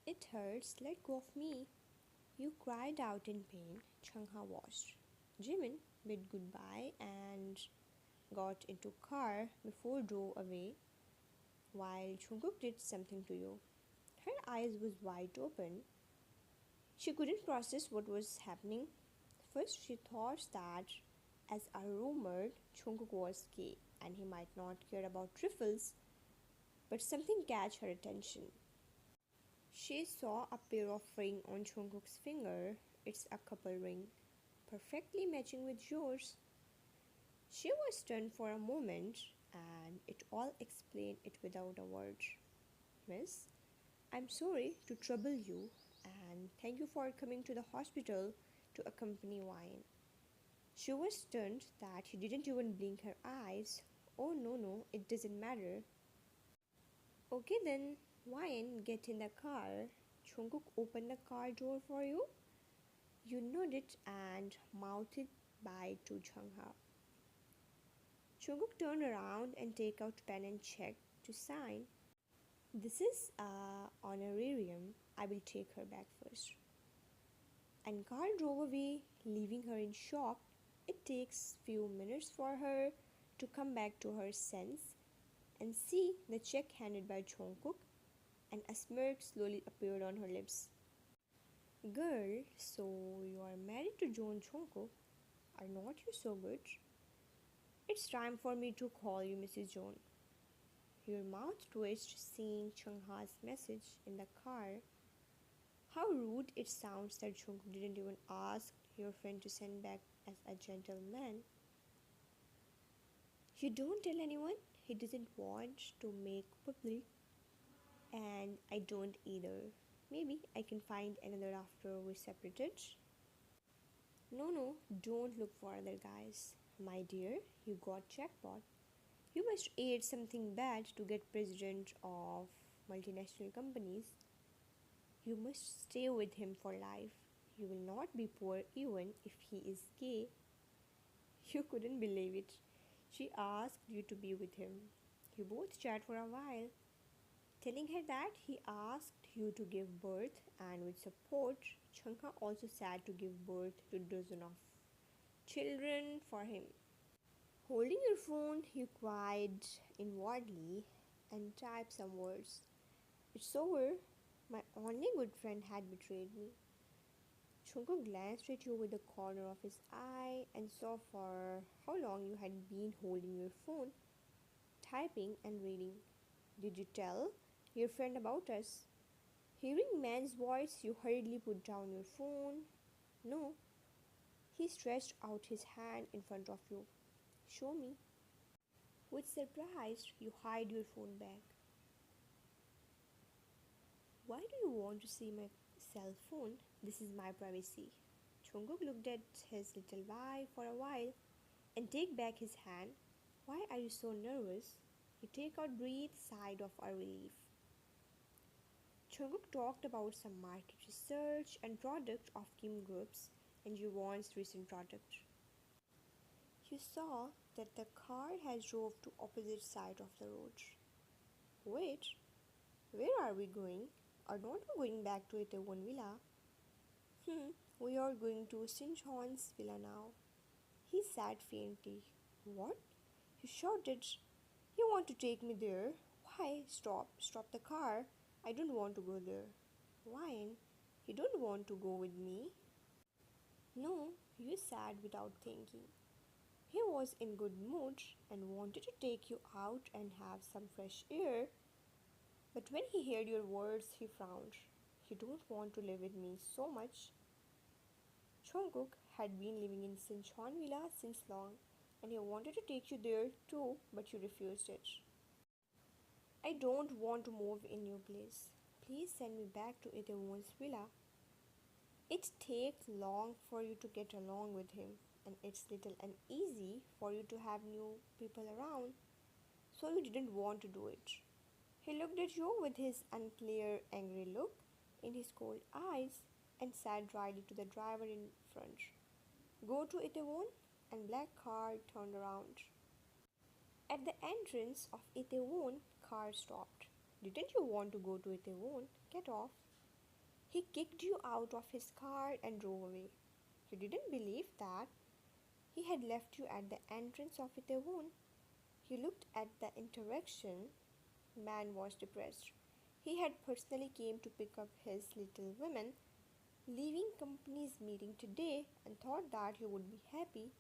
It hurts, let go of me. You cried out in pain. Changha watched. Jimin bid goodbye and got into car before drove away while Jungkook did something to you. Her eyes was wide open. She couldn't process what was happening. First she thought that as a rumored Jungkook was gay and he might not care about trifles, but something catch her attention. She saw a pair of ring on Jungkook's finger. It's a couple ring, perfectly matching with yours. She was stunned for a moment, and it all explained it without a word. Miss, I'm sorry to trouble you, and thank you for coming to the hospital to accompany Wine. She was stunned that he didn't even blink her eyes. Oh no, no, it doesn't matter. Okay then, Wine, get in the car. Jungkook opened the car door for you. You nodded and mouthed bye to Changha. Jungkook turned around and take out pen and check to sign. This is a honorarium. I will take her back first. And Carl drove away, leaving her in shock. It takes few minutes for her to come back to her sense and see the check handed by Jungkook, and a smirk slowly appeared on her lips. Girl, so you are married to John Jungkook? Are not you so good? It's time for me to call you Mrs. John. Your mouth twitched seeing Chungha's message in the car. How rude it sounds that Jungkook didn't even ask your friend to send back as a gentleman. You don't tell anyone? He doesn't want to make public, and I don't either. Maybe I can find another after we separated. No, no, don't look for other guys. My dear, you got jackpot. You must ate something bad to get president of multinational companies. You must stay with him for life. You will not be poor even if he is gay. You couldn't believe it. She asked you to be with him. You both chat for a while, telling her that he asked you to give birth, and with support, Chanka also sad to give birth to dozen of children for him. Holding your phone, you cried inwardly and typed some words. It's over. My only good friend had betrayed me. Chunko glanced at you with the corner of his eye and saw for how long you had been holding your phone, typing and reading. Did you tell your friend about us? Hearing man's voice, you hurriedly put down your phone. No. He stretched out his hand in front of you. Show me. With surprise, you hide your phone back. Why do you want to see my cell phone? This is my privacy. Jungkook looked at his little wife for a while and take back his hand. Why are you so nervous? You take out breathe sigh of a relief. Jungkook talked about some market research and product of Kim Group's and Juwon's recent product. You saw that the car has drove to opposite side of the road. Wait, where are we going? Are not we going back to Itaewon Villa? We are going to Sinchon's villa now. He said faintly. What? He shouted. You want to take me there? Why? Stop the car. I don't want to go there. Why? You don't want to go with me? No, you said without thinking. He was in good mood and wanted to take you out and have some fresh air. But when he heard your words, he frowned. You don't want to live with me so much. Jungkook had been living in Sinchon Villa since long, and he wanted to take you there too, but you refused it. I don't want to move in your place. Please send me back to Itaewon's villa. It takes long for you to get along with him, and it's little uneasy for you to have new people around, so you didn't want to do it. He looked at you with his unclear, angry look in his cold eyes and said dryly to the driver in front, Go to Itaewon, and black car turned around. At the entrance of Itaewon, car stopped. Didn't you want to go to Itaewon? Get off. He kicked you out of his car and drove away. You didn't believe that. He had left you at the entrance of Itaewon. You looked at the interaction. Man was depressed. He had personally came to pick up his little women, leaving company's meeting today and thought that you would be happy,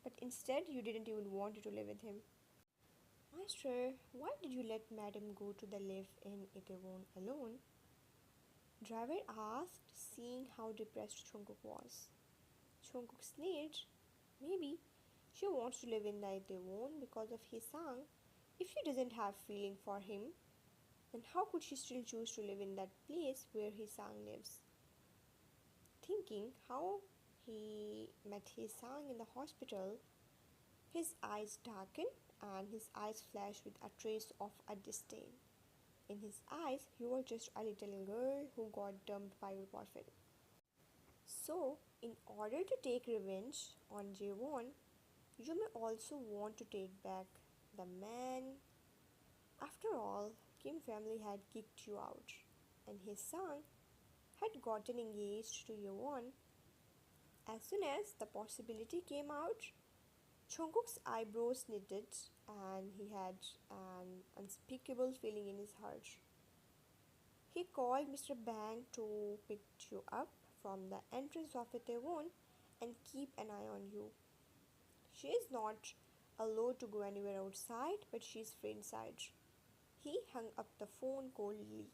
but instead you didn't even want to live with him. Master, why did you let Madam go to the live-in Itaewon alone? Driver asked, seeing how depressed Jungkook was. Jungkook sneered. Maybe she wants to live in the Itaewon because of his sang. If she doesn't have feeling for him, then how could she still choose to live in that place where his sang lives? Thinking how he met his sang in the hospital, his eyes darkened and his eyes flashed with a trace of a disdain. In his eyes, you were just a little girl who got dumped by your boyfriend. So, in order to take revenge on Jaewon, you may also want to take back the man. After all, Kim family had kicked you out, and his son had gotten engaged to Yeon. As soon as the possibility came out, Jungkook's eyebrows knitted and he had an unspeakable feeling in his heart. He called Mr. Bang to pick you up from the entrance of Itaewon and keep an eye on you. She is not allowed to go anywhere outside, but she is free inside. He hung up the phone coldly.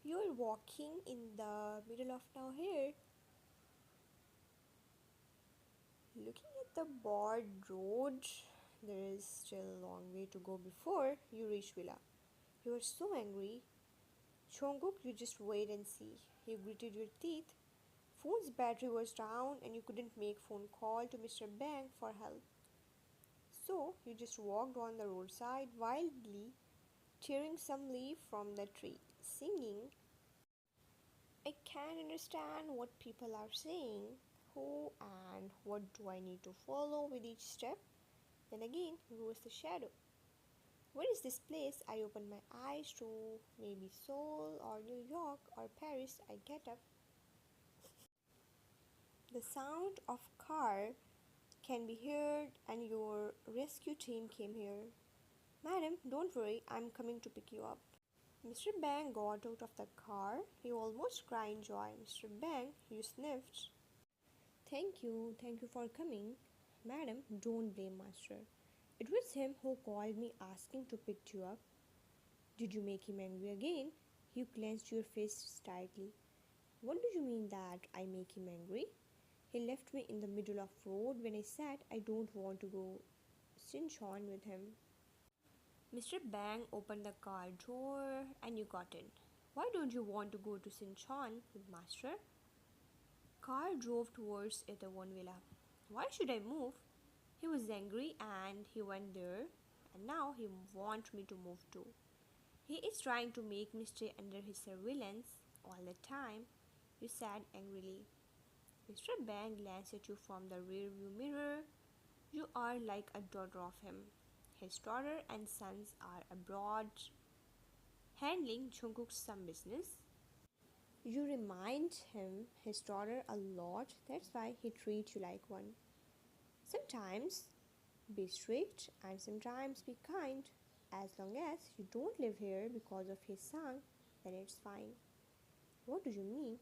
You are walking in the middle of nowhere, looking at the broad road. There is still a long way to go before you reach Villa. You are so angry. Jungkook, you just wait and see. You gritted your teeth. Phone's battery was down and you couldn't make phone call to Mr. Bang for help. So you just walked on the roadside wildly, tearing some leaf from the tree, singing, I can't understand what people are saying. Who and what do I need to follow with each step? Then again rose the shadow. What is this place? I open my eyes to maybe Seoul or New York or Paris. I get up. The sound of car can be heard and your rescue team came here. Madam, don't worry, I'm coming to pick you up. Mr. Bang got out of the car. He almost cried in joy. Mr. Bang, you sniffed. Thank you for coming. Madam, don't blame Master. It was him who called me asking to pick you up. Did you make him angry again? You clenched your fists tightly. What do you mean that I make him angry? He left me in the middle of road when I said I don't want to go Sinchon with him. Mr. Bang opened the car door and you got in. Why don't you want to go to Sinchon with Master? Car drove towards Itaewon Villa. Why should I move? He was angry and he went there and now he wants me to move too. He is trying to make me stay under his surveillance all the time, you said angrily. Mr. Bang glanced at you from the rearview mirror. You are like a daughter of him. His daughter and sons are abroad, handling Jungkook's some business. You remind him his daughter a lot, that's why he treats you like one. Sometimes be strict and sometimes be kind. As long as you don't live here because of his son, then it's fine. What do you mean?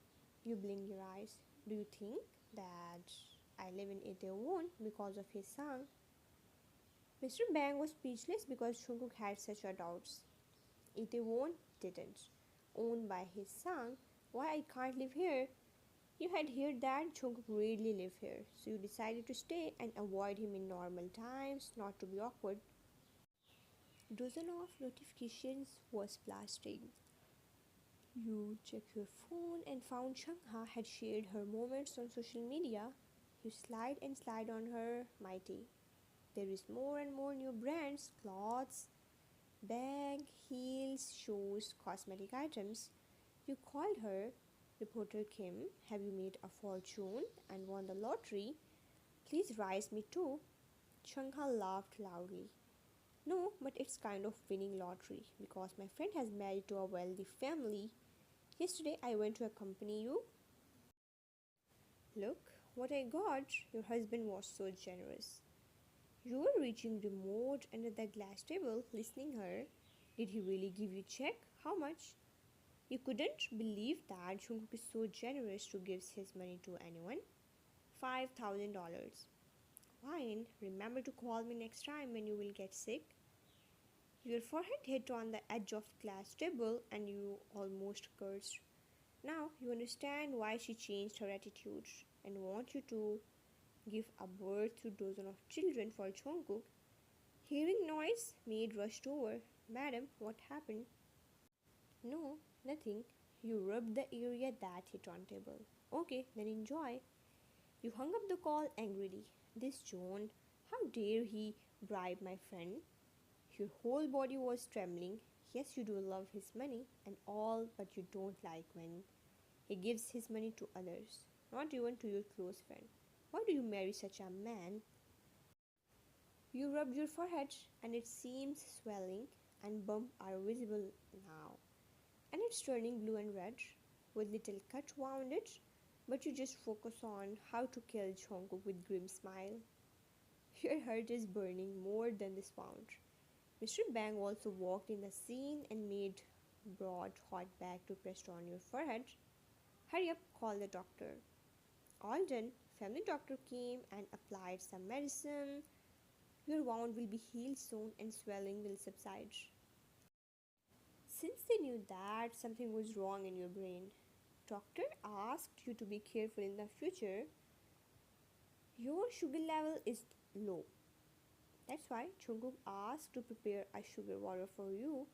You blink your eyes. Do you think that I live in Itaewon because of his son? Mr. Bang was speechless because Jungkook had such a doubts. Itaewon didn't. Owned by his son, why I can't live here? You had heard that Jungkook rarely live here, so you decided to stay and avoid him in normal times, not to be awkward. Dozen of notifications was blasting. You checked your phone and found Changha had shared her moments on social media. You slide and slide on her mighty. There is more and more new brands, clothes, bag, heels, shoes, cosmetic items. You called her, reporter Kim, have you made a fortune and won the lottery? Please rise me too. Changha laughed loudly. No, but it's kind of winning lottery because my friend has married to a wealthy family. Yesterday I went to accompany you. Look what I got. Your husband was so generous. You were reaching remote under the glass table, listening her. Did he really give you check? How much? You couldn't believe that Jungkook is so generous to give his money to anyone. $5,000. Fine, remember to call me next time when you will get sick. Your forehead hit on the edge of glass table and you almost cursed. Now you understand why she changed her attitude and want you to give a birth to dozens of children for Jungkook. Hearing noise, maid rushed over. Madam, what happened? No, nothing. You rubbed the area that hit on table. Okay, then enjoy. You hung up the call angrily. This John, how dare he bribe my friend? Your whole body was trembling. Yes, you do love his money and all, but you don't like when he gives his money to others, not even to your close friend. Why do you marry such a man? You rubbed your forehead and it seems swelling and bumps are visible now. And it's turning blue and red with little cut around it, but you just focus on how to kill Jungkook with grim smile. Your heart is burning more than this wound. Mr. Bang also walked in the scene and made broad hot bag to press on your forehead. Hurry up, call the doctor. All done. Family doctor came and applied some medicine. Your wound will be healed soon and swelling will subside. Since they knew that something was wrong in your brain, doctor asked you to be careful in the future. Your sugar level is low. That's why Jungkook asked to prepare a sugar water for you.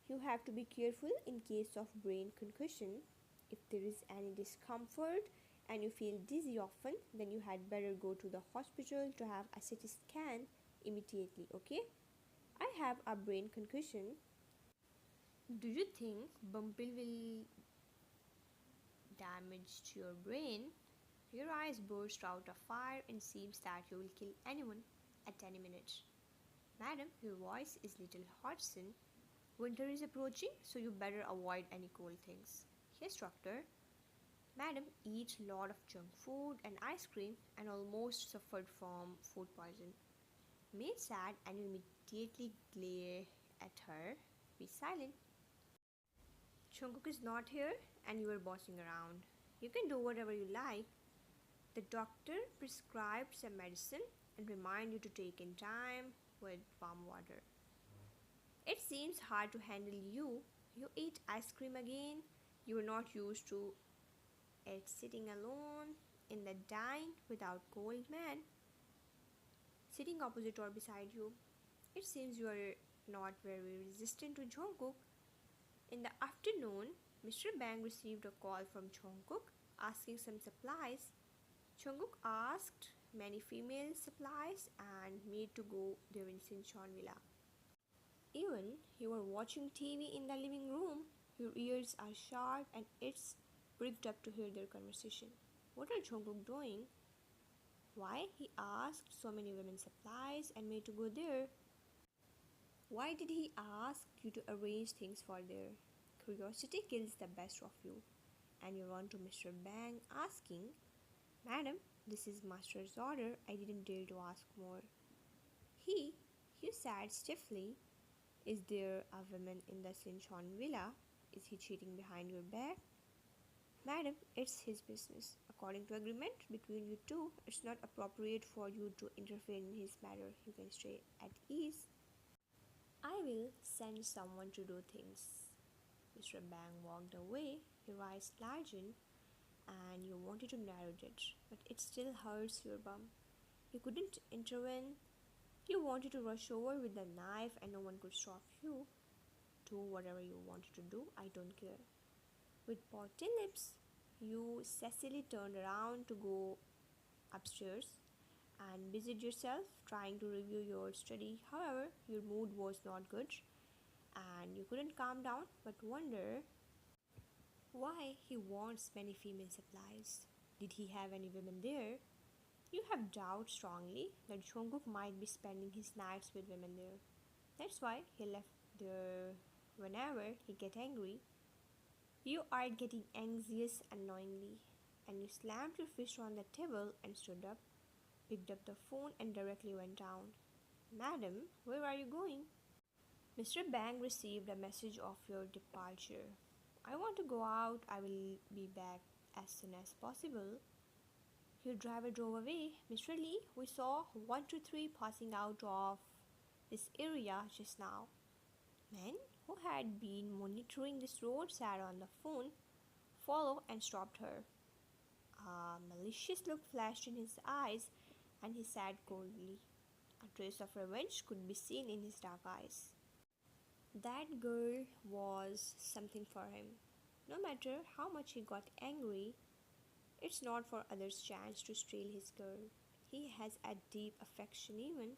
You have to be careful in case of brain concussion. If there is any discomfort and you feel dizzy often, then you had better go to the hospital to have a CT scan immediately, okay? I have a brain concussion. Do you think bumping will damage your brain? Your eyes burst out of fire and seems that you will kill anyone at any minute. Madam, your voice is little hoarsen. Winter is approaching, so you better avoid any cold things. Yes, doctor. Madam eat lot of junk food and ice cream and almost suffered from food poison. Maid sad and you immediately glare at her. Be silent. Jungkook is not here and you are bossing around. You can do whatever you like. The doctor prescribed some medicine and remind you to take in time with warm water. It seems hard to handle you. You eat ice cream again. You are not used to it sitting alone in the dine without cold man sitting opposite or beside you. It seems you are not very resistant to Jungkook. In the afternoon, Mr. Bang received a call from Jungkook asking some supplies. Jungkook asked many female supplies and made to go there in Sinchon Villa. Even you are watching TV in the living room, your ears are sharp and it's pricked up to hear their conversation. What are Jungkook doing? Why he asked so many women supplies and made to go there? Why did he ask you to arrange things for there? Curiosity kills the best of you. And you run to Mr. Bang asking, Madam, this is master's order. I didn't dare to ask more. You said stiffly, is there a woman in the Sinchon villa? Is he cheating behind your back? Madam, it's his business. According to agreement between you two, it's not appropriate for you to interfere in his matter. You can stay at ease. I will send someone to do things. Mr. Bang walked away, your eyes largened, and you wanted to narrow it, but it still hurts your bum. You couldn't intervene. You wanted to rush over with the knife and no one could stop you. Do whatever you wanted to do, I don't care. With parted lips, you Cecily turned around to go upstairs and busied yourself trying to review your study. However, your mood was not good and you couldn't calm down but wonder why he wants many female supplies. Did he have any women there? You have doubt strongly that Jungkook might be spending his nights with women there. That's why he left there whenever he get angry. You are getting anxious unknowingly, and you slammed your fist on the table and stood up, picked up the phone, and directly went down. Madam, where are you going? Mr. Bang received a message of your departure. I want to go out. I will be back as soon as possible. Your driver drove away. Mr. Lee, we saw 123 passing out of this area just now. Men who had been monitoring this road sat on the phone, followed and stopped her. A malicious look flashed in his eyes, and he said coldly. A trace of revenge could be seen in his dark eyes. That girl was something for him. No matter how much he got angry, it's not for others' chance to steal his girl. He has a deep affection even.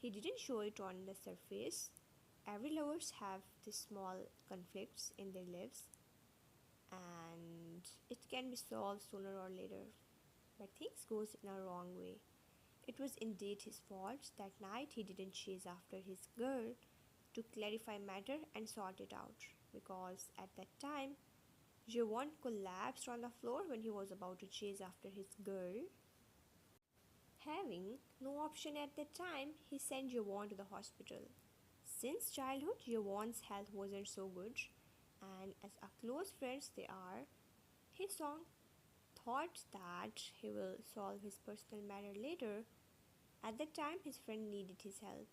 He didn't show it on the surface. Every lovers have these small conflicts in their lives and it can be solved sooner or later. But things goes in a wrong way. It was indeed his fault. That night he didn't chase after his girl to clarify matter and sort it out because at that time Jewon collapsed on the floor when he was about to chase after his girl. Having no option at that time, he sent Jewon to the hospital. Since childhood, Jewon's health wasn't so good, and as a close friends they are, his song thought that he will solve his personal matter later. At that time, his friend needed his help.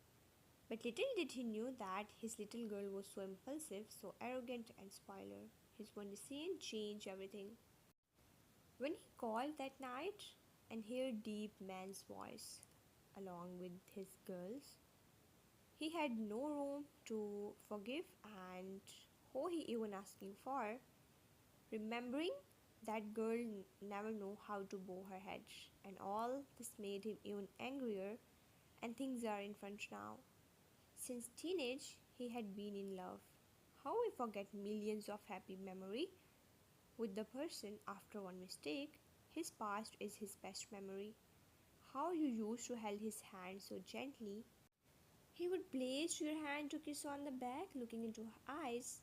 But little did he knew that his little girl was so impulsive, so arrogant and spoiler. His one decision changed everything. When he called that night and heard deep man's voice along with his girls, he had no room to forgive and who he even asking for. Remembering that girl never know how to bow her head and all this made him even angrier and things are in front now. Since teenage he had been in love. How we forget millions of happy memory with the person after one mistake. His past is his best memory. How you used to hold his hand so gently. He would place your hand to kiss on the back, looking into her eyes,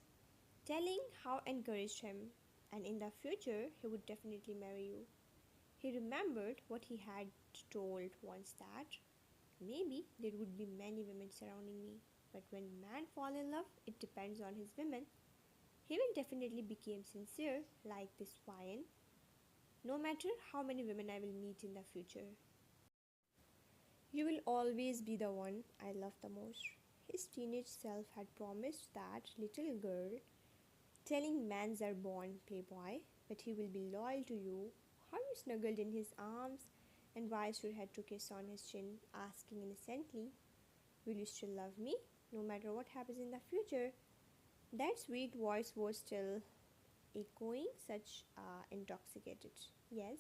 telling how encouraged him, and in the future he would definitely marry you. He remembered what he had told once that maybe there would be many women surrounding me, but when man fall in love, it depends on his women. He will definitely become sincere like this wine, no matter how many women I will meet in the future. You will always be the one I love the most. His teenage self had promised that little girl, telling mans are born playboy, but he will be loyal to you. How you snuggled in his arms and raised your head to kiss on his chin, asking innocently, will you still love me, no matter what happens in the future? That sweet voice was still echoing, such intoxicated. Yes.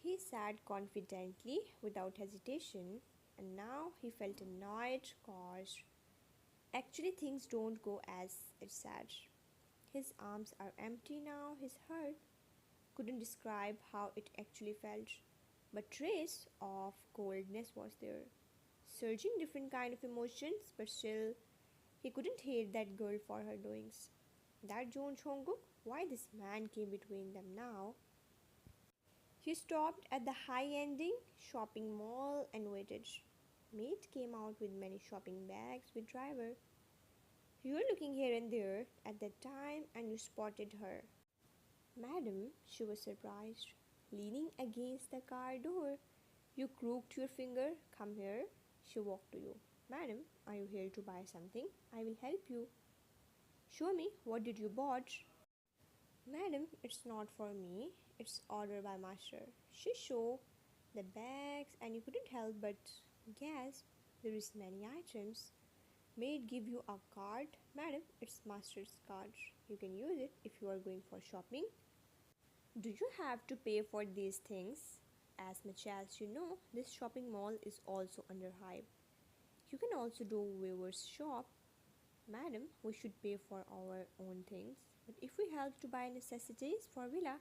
He sat confidently, without hesitation, and now he felt annoyed cause actually things don't go as it said. His arms are empty now, his heart couldn't describe how it actually felt, but trace of coldness was there, surging different kind of emotions, but still he couldn't hate that girl for her doings. That Jungkook, why this man came between them now? He stopped at the high-ending shopping mall and waited. Maid came out with many shopping bags with driver. You were looking here and there at that time and you spotted her. Madam, she was surprised. Leaning against the car door, you crooked your finger. Come here. She walked to you. Madam, are you here to buy something? I will help you. Show me what did you bought. Madam, it's not for me. It's ordered by master. She showed the bags and you couldn't help but guess there is many items. Maid give you a card. Madam, it's master's card. You can use it if you are going for shopping. Do you have to pay for these things? As much as you know, this shopping mall is also under hype. You can also do viewers shop. Madam, we should pay for our own things. But if we help to buy necessities for villa,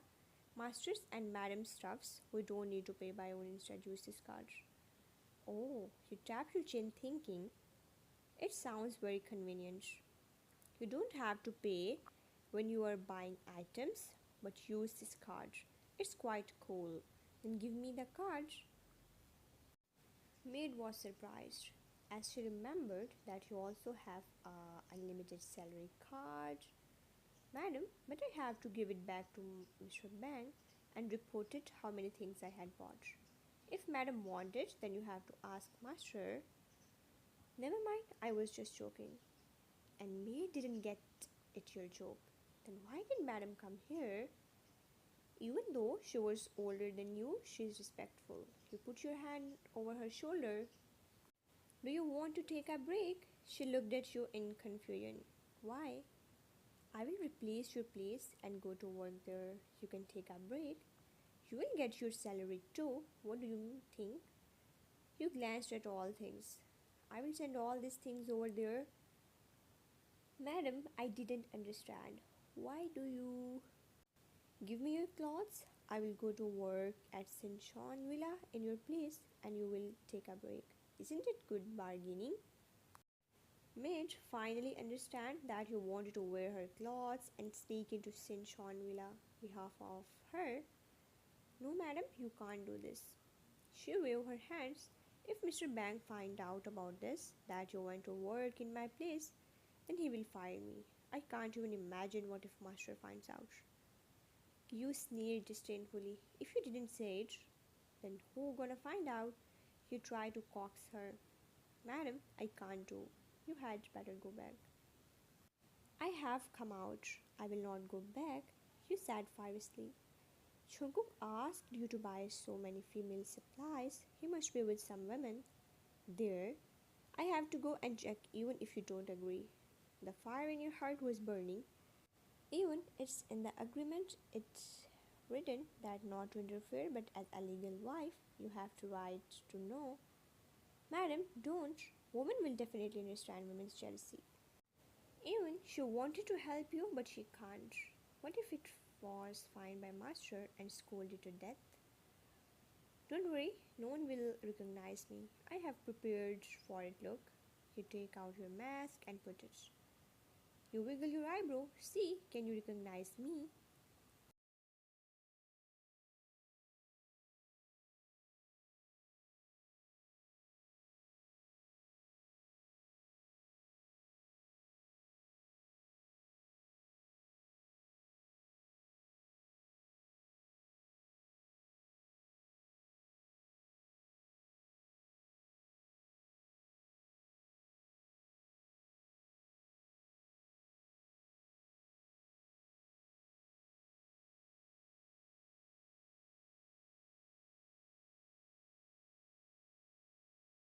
masters and madam stuffs, we don't need to pay by own instead use this card. Oh, you tap your chin thinking. It sounds very convenient. You don't have to pay. when you are buying items, but use this card. It's quite cool. Then give me the card. Maid was surprised as she remembered that you also have a unlimited salary card. Madam, but I have to give it back to Mr. Bang and reported how many things I had bought. If Madam wanted, then you have to ask Master. Never mind, I was just joking. And Maid didn't get it your joke. Then why did Madam come here? Even though she was older than you, she is respectful. You put your hand over her shoulder. Do you want to take a break? She looked at you in confusion. Why? I will replace your place and go to work there. You can take a break. You will get your salary too. What do you think? You glanced at all things. I will send all these things over there. Madam, I didn't understand. Why do you give me your clothes? I will go to work at St. John Villa in your place and you will take a break. Isn't it good bargaining? Maid finally understand that you wanted to wear her clothes and sneak into St. John Villa behalf of her. No, madam, you can't do this. She waved her hands. If Mr. Bang find out about this, that you went to work in my place, then he will fire me. I can't even imagine what if Master finds out. You sneered disdainfully. If you didn't say it, then who gonna find out? You tried to coax her. Madam, I can't do. You had better go back. I have come out. I will not go back, you said fiercely. Jungkook asked you to buy so many female supplies. He must be with some women. There, I have to go and check even if you don't agree. The fire in your heart was burning. Even it's in the agreement, it's written that not to interfere, but as a legal wife, you have the right to know. Madam, don't. Women will definitely understand women's jealousy. Even she wanted to help you, but she can't. What if it was fined by master and scolded to death? Don't worry, no one will recognize me. I have prepared for it. Look, you take out your mask and put it. You wiggle your eyebrow. See, can you recognize me?